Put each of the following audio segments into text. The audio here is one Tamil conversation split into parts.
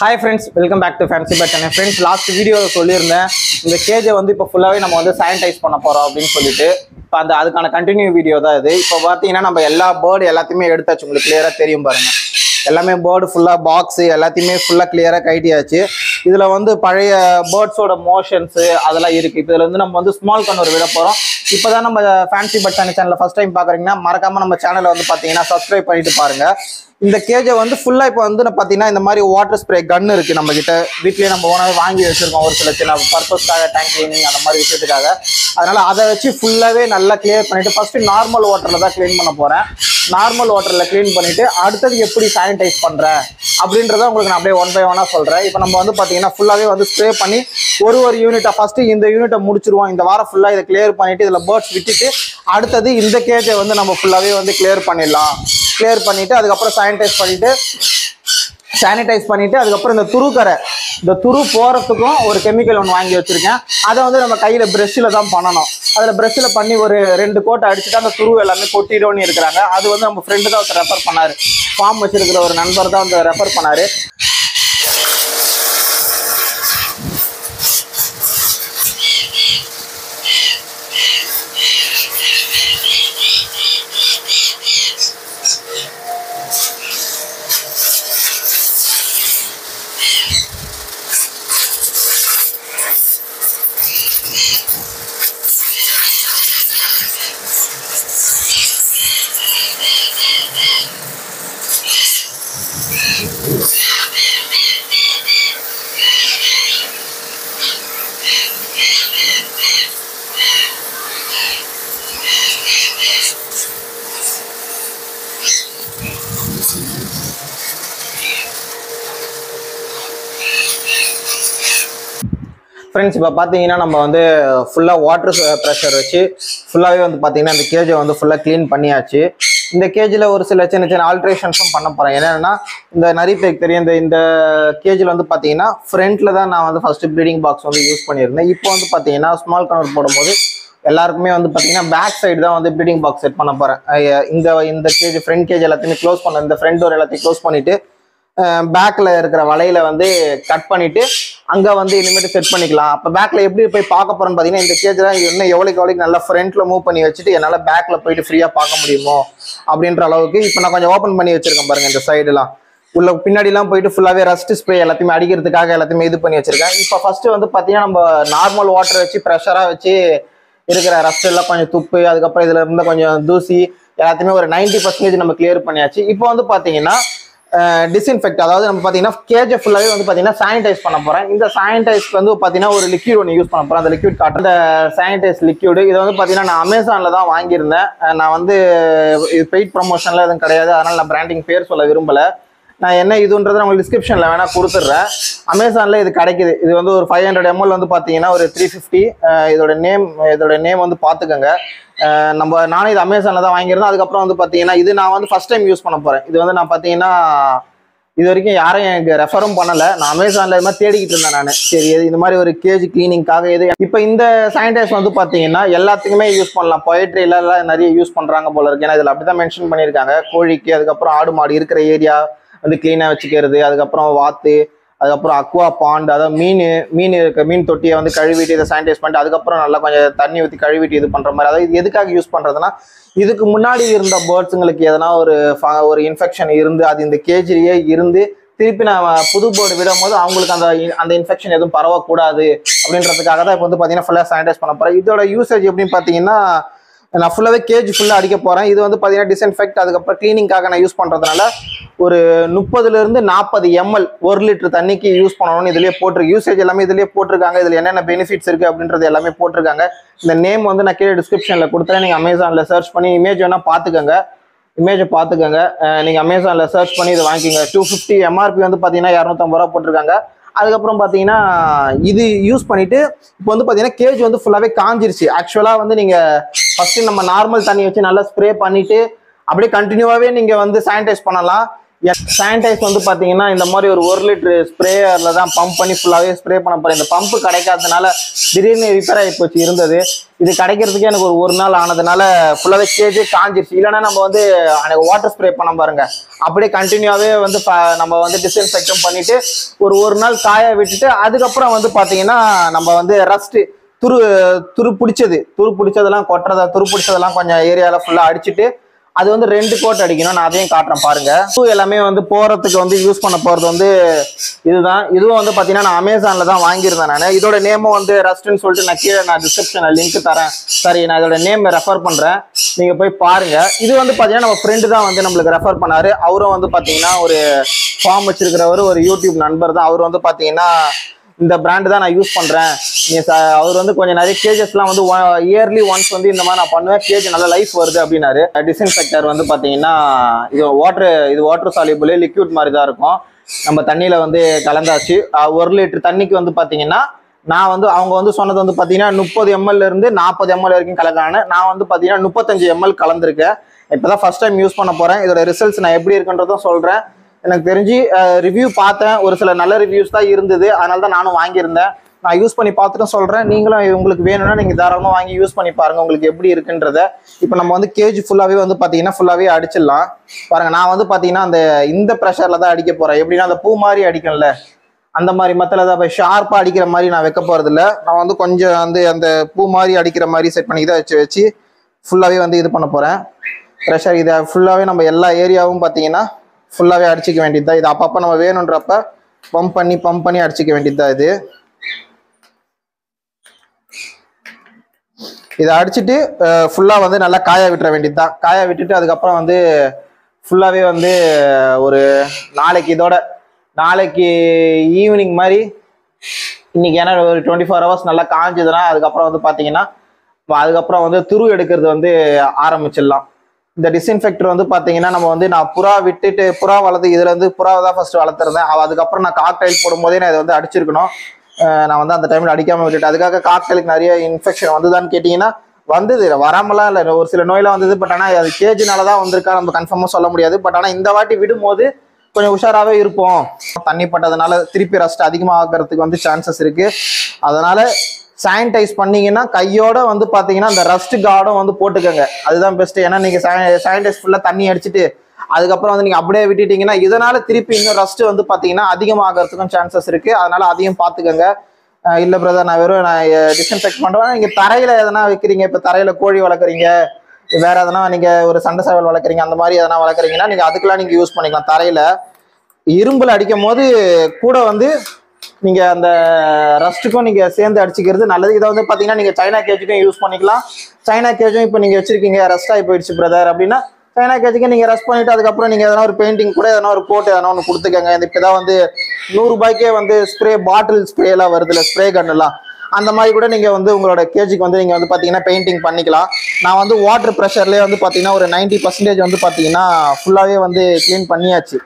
Hi friends, welcome back to Fancy Pet Channel. Friends, last video சொல்லிருந்தேன் இந்த கேஜை வந்து இப்போ ஃபுல்லாவே நம்ம வந்து சானிடைஸ் பண்ண போறோம் அப்படினு சொல்லிட்டு இப்போ அதுக்கான கண்டினியூ வீடியோ தான் இது. இப்போ பாத்தீங்கன்னா நம்ம எல்லா பேர்ட் எல்லாத்தையுமே எடுத்தாச்சு, உங்களுக்கு கிளியரா தெரியும் பாருங்க. எல்லாமே பேர்டு ஃபுல்லா பாக்ஸ் எல்லாத்தையுமே ஃபுல்லா கிளியரா கைட்டியாச்சு. இதுல வந்து பழைய பேர்ட்ஸோட மோஷன்ஸ் அதெல்லாம் இருக்கு. இப்போ இதுல வந்து நம்ம வந்து ஸ்மால் கன்வர் விட போறோம். இப்போதான் நம்ம ஃபேன்சி பட் சேனலை ஃபர்ஸ்ட் டைம் பாக்குறீங்கன்னா மறக்காம நம்ம சேனலை வந்து பாத்தீங்கன்னா சப்ஸ்கிரைப் பண்ணிட்டு பாருங்க. இந்த கேஜை வந்து ஃபுல்லா இப்போ வந்து பாத்தீங்கன்னா இந்த மாதிரி வாட்டர் ஸ்ப்ரே கன் இருக்கு நம்ம கிட்ட. வீட்லயே நம்ம ஓனாவே வாங்கி வச்சிருக்கோம் ஒரு சில சின்ன பர்பஸ்க்காக, டேங்க் கிளீனிங் அந்த மாதிரி விஷயத்துக்காக. அதனால அதை வச்சு ஃபுல்லாவே நல்லா கிளியர் பண்ணிட்டு ஃபர்ஸ்ட் நார்மல் வாட்டர்ல தான் கிளீன் பண்ண போறேன். நார்மல் வாட்டர்ல கிளீன் பண்ணிட்டு அடுத்தது எப்படி சானிடைஸ் பண்றேன் அப்படின்றத உங்களுக்கு நான் அப்படியே ஒன் பை ஒன்னா சொல்றேன். இப்போ நம்ம வந்து பாத்தீங்கன்னா ஃபுல்லாவே வந்து ஸ்ப்ரே பண்ணி ஒரு யூனிட்டா ஃபர்ஸ்ட் இந்த யூனிட்டை முடிச்சிருவோம். இந்த வாரம் ஃபுல்லா இதை கிளியர் பண்ணிட்டு இதுல பேர்ட்ஸ் விட்டுட்டு அடுத்தது இந்த கேஜை வந்து நம்ம ஃபுல்லாவே வந்து கிளியர் பண்ணிடலாம். கிளியர் பண்ணிட்டு அதுக்கப்புறம் சானிடைஸ் பண்ணிட்டு அதுக்கப்புறம் இந்த துரு போறதுக்கும் ஒரு கெமிக்கல் ஒன்று வாங்கி வச்சிருக்கேன். அதை வந்து நம்ம கையில பிரஷ்ல தான் பண்ணணும். அதுல பிரஷ்ல பண்ணி ஒரு 2 கோட்டை அடிச்சுட்டு அந்த துரு எல்லாமே கொட்டிடும்னு இருக்கிறாங்க. அது வந்து நம்ம ஃப்ரெண்டு தான் ஒருத்தர் ரெஃபர் பண்ணாரு, ஃபார்ம் வச்சிருக்கிற ஒரு நண்பர் தான் வந்து ரெஃபர் பண்ணாரு. ஃப்ரெண்ட்ஸ், இப்போ பார்த்தீங்கன்னா நம்ம வந்து ஃபுல்லாக வாட்டர் ப்ரெஷர் வச்சு ஃபுல்லாகவே வந்து பார்த்தீங்கன்னா இந்த கேஜை வந்து ஃபுல்லாக க்ளீன் பண்ணியாச்சு. இந்த கேஜில் ஒரு சின்ன சின்ன ஆல்ட்ரேஷன்ஸும் பண்ண போகிறேன். என்னென்னா இந்த நிறைய பேருக்கு தெரியும், இந்த கேஜில் வந்து பார்த்தீங்கன்னா ஃப்ரண்ட்டில் தான் நான் வந்து ஃபஸ்ட்டு ப்ரீடிங் பாக்ஸ் வந்து யூஸ் பண்ணியிருந்தேன். இப்போ வந்து பார்த்தீங்கன்னா ஸ்மால் கன்வர் போடும்போது எல்லாருக்குமே வந்து பார்த்தீங்கன்னா பேக் சைடு தான் வந்து ப்ரீடிங் பாக்ஸ் செட் பண்ண போகிறேன். இந்த கேஜ் ஃப்ரண்ட் கேஜ் எல்லாத்தையுமே க்ளோஸ் பண்ண, இந்த ஃப்ரண்ட் டோர் எல்லாத்தையும் க்ளோஸ் பண்ணிவிட்டு பேக்கில் இருக்கிற வலையில வந்து கட் பண்ணிவிட்டு அங்கே வந்து இனிமேட்டு செட் பண்ணிக்கலாம். அப்போ பேக்கில் எப்படி போய் பார்க்க போகிறோன்னு பார்த்தீங்கன்னா இந்த கேஜெலாம் இன்னும் எவ்வளோக்கு நல்லா ஃப்ரண்ட்டில் மூவ் பண்ணி வச்சுட்டு என்னால் பேக்கில் போயிட்டு ஃப்ரீயாக பார்க்க முடியுமோ அப்படின்ற அளவுக்கு இப்போ நான் கொஞ்சம் ஓப்பன் பண்ணி வச்சுருக்கேன் பாருங்கள். இந்த சைடுலாம் உள்ள பின்னாடிலாம் போயிட்டு ஃபுல்லாகவே ரஸ்ட் ஸ்ப்ரே எல்லாத்தையுமே அடிக்கிறதுக்காக எல்லாத்தையுமே இது பண்ணி வச்சுருக்கேன். இப்போ ஃபஸ்ட்டு வந்து பார்த்தீங்கன்னா நம்ம நார்மல் வாட்டர் வச்சு ப்ரெஷராக வச்சு இருக்கிற ரஸ்ட் எல்லாம் கொஞ்சம் துப்பு, அதுக்கப்புறம் இதில் இருந்த கொஞ்சம் தூசி எல்லாத்தையுமே ஒரு 90% நம்ம கிளியர் பண்ணியாச்சு. இப்போ வந்து பார்த்தீங்கன்னா டிஸ்இன்ஃபெக்ட், அதாவது நம்ம பார்த்தீங்கன்னா கேஜை ஃபுல்லாகவே வந்து பார்த்தீங்கன்னா சானிடைஸ் பண்ண போகிறேன். இந்த சானிடைஸ்க்கு வந்து பார்த்தீங்கன்னா ஒரு லிக்யூட் ஒன்று யூஸ் பண்ண போகிறேன். அந்த லிக்யூட் காட்டுற இந்த சானிடைஸ் லிக்யூடு இதை வந்து பார்த்தீங்கன்னா நான் அமேசானில் தான் வாங்கியிருந்தேன். நான் வந்து இது பெய்ட் ப்ரமோஷனில் எதுவும் கிடையாது, அதனால் நான் பிராண்டிங் பேர் சொல்ல விரும்பலை. நான் என்ன இதுன்றதை உங்களுக்கு டிஸ்கிரிப்ஷனில் வேணால் கொடுத்துட்றேன். அமேசானில் இது கிடைக்குது. இது வந்து ஒரு 500 ml வந்து பார்த்தீங்கன்னா ஒரு 350. இதோட நேம் வந்து பார்த்துக்கோங்க. நானும் இது அமேசானில் தான் வாங்கியிருந்தேன். அதுக்கப்புறம் வந்து பார்த்தீங்கன்னா இது நான் வந்து ஃபஸ்ட் டைம் யூஸ் பண்ண போகிறேன். இது வந்து நான் பார்த்தீங்கன்னா இது வரைக்கும் யாரும் எனக்கு ரெஃபரும் பண்ணலை. நான் அமேசானில் இது மாதிரி தேடிக்கிட்டு இருந்தேன் நான். சரி, இந்த மாதிரி ஒரு கேஜ் கிளீனிங்காக இது. இப்போ இந்த சானிடைஸ் வந்து பார்த்தீங்கன்னா எல்லாத்துக்குமே யூஸ் பண்ணலாம். பொயட்ரியில நிறைய யூஸ் பண்ணுறாங்க போல இருக்கு. ஏன்னா இதில் அப்படி தான் மென்ஷன் பண்ணியிருக்காங்க. கோழிக்கு, அதுக்கப்புறம் ஆடு மாடு இருக்கிற ஏரியா வந்து கிளீனாக வச்சுக்கிறது, அதுக்கப்புறம் வாத்து, அதுக்கப்புறம் அக்வா பாண்ட், அதாவது மீன் தொட்டியை வந்து கழுவிட்டு இதை சானிடைஸ் பண்ணிட்டு அதுக்கப்புறம் நல்லா கொஞ்சம் தண்ணி ஊற்றி கழுவிட்டு இது பண்ணுற மாதிரி. அதாவது இது எதுக்காக யூஸ் பண்ணுறதுன்னா, இதுக்கு முன்னாடி இருந்த பேர்ட்ஸுங்களுக்கு எதனா ஒரு இன்ஃபெக்ஷன் இருந்து அது இந்த கேஜிலேயே இருந்து திருப்பி நான் புது பேர்டு விடும் போது அவங்களுக்கு அந்த இன்ஃபெக்ஷன் எதுவும் பரவக்கூடாது அப்படின்றதுக்காக தான் இப்போ வந்து பார்த்தீங்கன்னா ஃபுல்லாக சானிடைஸ் பண்ண போகிறேன். இதோட யூசேஜ் எப்படின்னு பார்த்தீங்கன்னா, நான் ஃபுல்லாகவே கேஜ் ஃபுல்லாக அடிக்க போகிறேன். இது வந்து பார்த்தீங்கன்னா டிஸ்இன்ஃபெக்ட், அதுக்கப்புறம் க்ளீனிங்காக நான் யூஸ் பண்ணுறதுனால ஒரு 30 to 40 ml 1 லிட்டர் தண்ணிக்கு யூஸ் பண்ணணும்னு இதுலேயே போட்டிருக்கு. யூசேஜ் எல்லாமே இதுலேயே போட்டிருக்காங்க. இதில் என்னென்ன பெனிஃபிட்ஸ் இருக்குது அப்படின்றது எல்லாமே போட்டிருக்காங்க. இந்த நேம் வந்து நான் கீழே டிஸ்கிரிப்ஷனில் கொடுத்தேன். நீங்கள் அமேசானில் சர்ச் பண்ணி இமேஜ் வேணால் பார்த்துக்கோங்க. நீங்கள் அமேசானில் சர்ச் பண்ணி இதை வாங்கிக்கோங்க. 250 MRP வந்து பார்த்தீங்கன்னா 250 ரூபா போட்டிருக்காங்க. அதுக்கப்புறம் பார்த்தீங்கன்னா இது யூஸ் பண்ணிட்டு இப்போ வந்து பார்த்தீங்கன்னா கேஜ் வந்து ஃபுல்லாகவே காஞ்சிருச்சு. ஆக்சுவலாக வந்து நீங்கள் ஃபஸ்ட்டு நம்ம நார்மல் தண்ணி வச்சு நல்லா ஸ்ப்ரே பண்ணிட்டு அப்படியே கண்டினியூவாகவே நீங்கள் வந்து சானிடைஸ் பண்ணலாம். சானிடைஸ் வந்து பார்த்தீங்கன்னா இந்த மாதிரி ஒரு 1 லிட்டர் ஸ்ப்ரேயரில் தான் பம்ப் பண்ணி ஃபுல்லாகவே ஸ்ப்ரே பண்ண போகிறேன். இந்த பம்பு கிடைக்காததுனால திடீர்னு ரிப்பேர் ஆகி போச்சு இருந்தது. இது கிடைக்கிறதுக்கே எனக்கு ஒரு நாள் ஆனதுனால ஃபுல்லாகவே கேஜே காஞ்சிருச்சு. இல்லைன்னா நம்ம வந்து வாட்டர் ஸ்ப்ரே பண்ண பாருங்க, அப்படியே கண்டினியூவாகவே வந்து நம்ம வந்து டிஸ்இன்ஃபெக்டும் பண்ணிட்டு ஒரு நாள் காய விட்டுட்டு அதுக்கப்புறம் வந்து பார்த்தீங்கன்னா நம்ம வந்து ரஸ்ட்டு துரு பிடிச்சதெல்லாம் கொட்டுறதா துரு பிடிச்சதெல்லாம் கொஞ்சம் ஏரியாவில் ஃபுல்லாக அடிச்சுட்டு அது வந்து 2 கோட் அடிக்கணும். நான் அதையும் காட்டுறேன் பாருங்க. எல்லாமே வந்து போறதுக்கு வந்து யூஸ் பண்ண போறது வந்து இதுதான். இதுவும் வந்து பாத்தீங்கன்னா நான் அமேசான்ல தான் வாங்கியிருந்தேன். நான் இதோட நேமும் வந்து ரஸ்ட்னு சொல்லிட்டு நான் கீழே நான் டிஸ்கிரிப்ஷன்ல லிங்க் தரேன். சரி, நான் இதோட நேம் ரெஃபர் பண்றேன், நீங்க போய் பாருங்க. இது வந்து பாத்தீங்கன்னா நம்ம ஃப்ரெண்டு தான் வந்து நம்மளுக்கு ரெஃபர் பண்ணாரு. அவரும் வந்து பாத்தீங்கன்னா ஒரு ஃபார்ம் வச்சிருக்கிறவர், ஒரு யூடியூப் நண்பர் தான். அவர் வந்து பாத்தீங்கன்னா இந்த பிராண்டு தான் நான் யூஸ் பண்றேன். அவர் வந்து கொஞ்சம் நிறைய கேஜஸ்லாம் வந்து இயர்லி ஒன்ஸ் வந்து இந்த மாதிரி நான் பண்ணுவேன், கேஜ் நல்ல லைஃப் வருது அப்படின்னாரு. டிஸ்இன்ஃபெக்டர் வந்து பாத்தீங்கன்னா இது வாட்டர் சால்யூபிள் லிக்விட் மாதிரி தான் இருக்கும். நம்ம தண்ணியில வந்து கலந்தாச்சு. 1 லிட்டர் தண்ணிக்கு வந்து பாத்தீங்கன்னா நான் வந்து அவங்க வந்து சொன்னது வந்து பாத்தீங்கன்னா 30 ml இருந்து 40 ml வரைக்கும் கலக்கான. நான் வந்து பாத்தீங்கன்னா 35 ml கலந்துருக்கேன். இப்பதான் ஃபர்ஸ்ட் டைம் யூஸ் பண்ண போறேன். இதோட ரிசல்ட்ஸ் நான் எப்படி இருக்குன்றதும் சொல்றேன். எனக்கு தெரிஞ்சு ரிவ்யூ பார்த்தேன், ஒரு சில நல்ல ரிவ்யூஸ் தான் இருந்தது, அதனால தான் நானும் வாங்கியிருந்தேன். நான் யூஸ் பண்ணி பார்த்துட்டு சொல்றேன். நீங்களும் உங்களுக்கு வேணும்னா நீங்க தாராளமாக வாங்கி யூஸ் பண்ணி பாருங்க, உங்களுக்கு எப்படி இருக்குன்றத. இப்போ நம்ம வந்து கேஜ் ஃபுல்லாவே வந்து பாத்தீங்கன்னா ஃபுல்லாவே அடிச்சிடலாம் பாருங்க. நான் வந்து பாத்தீங்கன்னா இந்த ப்ரெஷர்ல தான் அடிக்க போறேன். எப்படின்னா அந்த பூ மாதிரி அடிக்கும்ல அந்த மாதிரி மத்தல தான் ஷார்ப்பா அடிக்கிற மாதிரி நான் வைக்க போறது இல்லை. நான் வந்து கொஞ்சம் வந்து அந்த பூ மாதிரி அடிக்கிற மாதிரி செட் பண்ணி இதை வச்சு ஃபுல்லாவே வந்து இது பண்ண போறேன். ப்ரெஷர் இதை ஃபுல்லாவே நம்ம எல்லா ஏரியாவும் பாத்தீங்கன்னா ஃபுல்லாவே அடிச்சிக்க வேண்டியதுதான். இது அப்பப்போ நம்ம வேணுன்றப்ப பம்ப் பண்ணி அடிச்சிக்க வேண்டியதுதான். இதை அடிச்சுட்டு ஃபுல்லா வந்து நல்லா காய விட்டுற வேண்டியதுதான். காய விட்டுட்டு அதுக்கப்புறம் வந்து ஃபுல்லாவே வந்து ஒரு நாளைக்கு ஈவினிங் மாதிரி இன்னைக்கு ஏன்னா ஒரு 24 hours நல்லா காஞ்சதுன்னா அதுக்கப்புறம் வந்து பாத்தீங்கன்னா அதுக்கப்புறம் வந்து துரு எடுக்கிறது வந்து ஆரம்பிச்சிடலாம். இந்த டிஸ்இன்ஃபெக்டர் வந்து பாத்தீங்கன்னா நம்ம வந்து நான் புறா வளர்த்து இதுல இருந்து புறாவை தான் ஃபர்ஸ்ட் வளர்த்துருந்தேன். அதுக்கப்புறம் நான் காக்டைல் போடும்போதே நான் இதை வந்து அடிச்சிருக்கணும். நான் வந்து அந்த டைம்ல அடிக்காம விட்டுட்டு அதுக்காக காக்டைலுக்கு நிறைய இன்ஃபெக்ஷன் வந்துதான்னு கேட்டீங்கன்னா வந்தது, வராமலாம் இல்லை. ஒரு சில நோயெல்லாம் வந்தது. பட் ஆனால் அது கேஜினாலதான் வந்திருக்கா நம்ம கன்ஃபார்மா சொல்ல முடியாது. பட் ஆனால் இந்த வாட்டி விடும்போது கொஞ்சம் உஷாராகவே இருப்போம். தண்ணி பட்டதுனால திருப்பி ரஸ்ட் அதிகமாக ஆகிறதுக்கு வந்து சான்சஸ் இருக்கு. அதனால சானிடைஸ் பண்ணீங்கன்னா கையோட வந்து பாத்தீங்கன்னா அந்த ரஸ்ட் கார்டும் வந்து போட்டுக்கோங்க, அதுதான் பெஸ்ட். ஏன்னா நீங்க சானிடைஸ் ஃபுல்லா தண்ணி அடிச்சுட்டு அதுக்கப்புறம் வந்து நீங்க அப்படியே விட்டுட்டீங்கன்னா இதனால திருப்பி இன்னும் ரஸ்ட் வந்து பாத்தீங்கன்னா அதிகமாகிறதுக்கும் சான்சஸ் இருக்கு. அதனால அதையும் பாத்துக்கோங்க. இல்ல பிரதர், நான் வெறும் டிஸ்இன்ஃபெக்ட் பண்ணுவேன். நீங்க தரையில எதனா வைக்கிறீங்க, இப்ப தரையில கோழி வளர்க்குறீங்க, வேற எதனா நீங்க ஒரு சண்டை சேவல் வளர்க்குறீங்க, அந்த மாதிரி எதனா வளர்க்குறீங்கன்னா நீங்க அதுக்கெல்லாம் நீங்க யூஸ் பண்ணிக்கலாம். தரையில இரும்புல அடிக்கும் போது கூட வந்து நீங்க அந்த ரஸ்ட்டுக்கும் நீங்க சேர்ந்து அடிச்சுக்கிறது நல்லது. இதை வந்து பாத்தீங்கன்னா நீங்க சைனா கேஜுக்கும் யூஸ் பண்ணிக்கலாம். சைனா கேஜும் இப்போ நீங்க வச்சிருக்கீங்க ரஸ்ட் ஆகி போயிடுச்சு பிரதர் அப்படின்னா சைனா கேஜுக்கு நீங்க ரஸ்ட் பண்ணிட்டு அதுக்கப்புறம் நீங்க எதனா ஒரு பெயிண்டிங் கூட எதனா ஒரு கோட் எதனா ஒன்று கொடுத்துக்கங்க. இப்பதான் வந்து 100 ரூபாய்க்கே வந்து பாட்டில் ஸ்ப்ரே எல்லாம் வருதுல்ல, ஸ்ப்ரே கன் எல்லாம், அந்த மாதிரி கூட நீங்க வந்து உங்களோட கேஜுக்கு வந்து நீங்க வந்து பாத்தீங்கன்னா பெயிண்டிங் பண்ணிக்கலாம். நான் வந்து வாட்டர் ப்ரெஷர்லயே வந்து பாத்தீங்கன்னா ஒரு 90% வந்து பாத்தீங்கன்னா ஃபுல்லாவே வந்து கிளீன் பண்ணியாச்சு.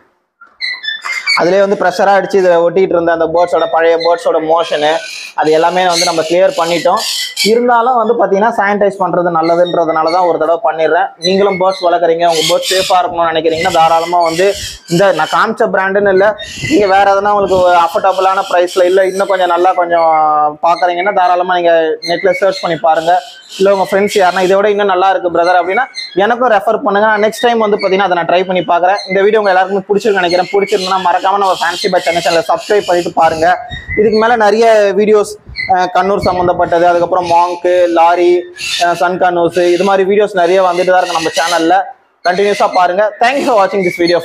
அதுலேயே வந்து ப்ரெஷராக அடிச்சு இதை ஒட்டிகிட்டு இருந்த அந்த பழைய பேர்ட்ஸோட மோஷனு அது எல்லாமே வந்து நம்ம கிளியர் பண்ணிட்டோம். இருந்தாலும் வந்து பார்த்தீங்கன்னா சானிடைஸ் பண்ணுறது நல்லதுன்றதுனால தான் ஒரு தடவை பண்ணிடுறேன். நீங்களும் பேர்ட்ஸ் வளர்க்குறீங்க, உங்கள் பேர்ட்ஸ் சேஃபாக இருக்கணும்னு நினைக்கிறீங்கன்னா தாராளமாக வந்து இந்த நான் காமிச்ச பிராண்டுன்னு இல்லை, நீங்கள் வேறு எதனா உங்களுக்கு அஃபோர்டபுளான ப்ரைஸில் இல்லை இன்னும் கொஞ்சம் நல்லா கொஞ்சம் பார்க்குறீங்கன்னா தாராளமாக நீங்கள் நெட்டில் சர்ச் பண்ணி பாருங்கள். இல்லை உங்கள் ஃப்ரெண்ட்ஸ் யாருன்னா இதை விட இன்னும் நல்லா இருக்குது பிரதர் அப்படின்னா எனக்கும் ரெஃபர் பண்ணுங்க. நான் நெக்ஸ்ட் டைம் வந்து பார்த்தீங்கன்னா அதை நான் ட்ரை பண்ணி பார்க்குறேன். இந்த வீடியோ உங்கள் எல்லாருக்குமே பிடிச்சிருக்கு நினைக்கிறேன். பிடிச்சிருந்தா மறக்காம நம்ம ஃபேன்சி பை சேனலை சப்ஸ்கிரைப் பண்ணிட்டு பாருங்க. இதுக்கு மேலே நிறைய வீடியோஸ் கண்ணூர் சம்மந்தப்பட்டது, அதுக்கப்புறம் மாங்கு, லாரி, சன் கண்ணூஸ், இது மாதிரி வீடியோஸ் நிறைய வந்துட்டு தான் இருக்கு நம்ம சேனல்ல. கண்டினியூஸாக பாருங்க. தேங்க்ஸ் ஃபார் வாட்சிங் திஸ் வீடியோ.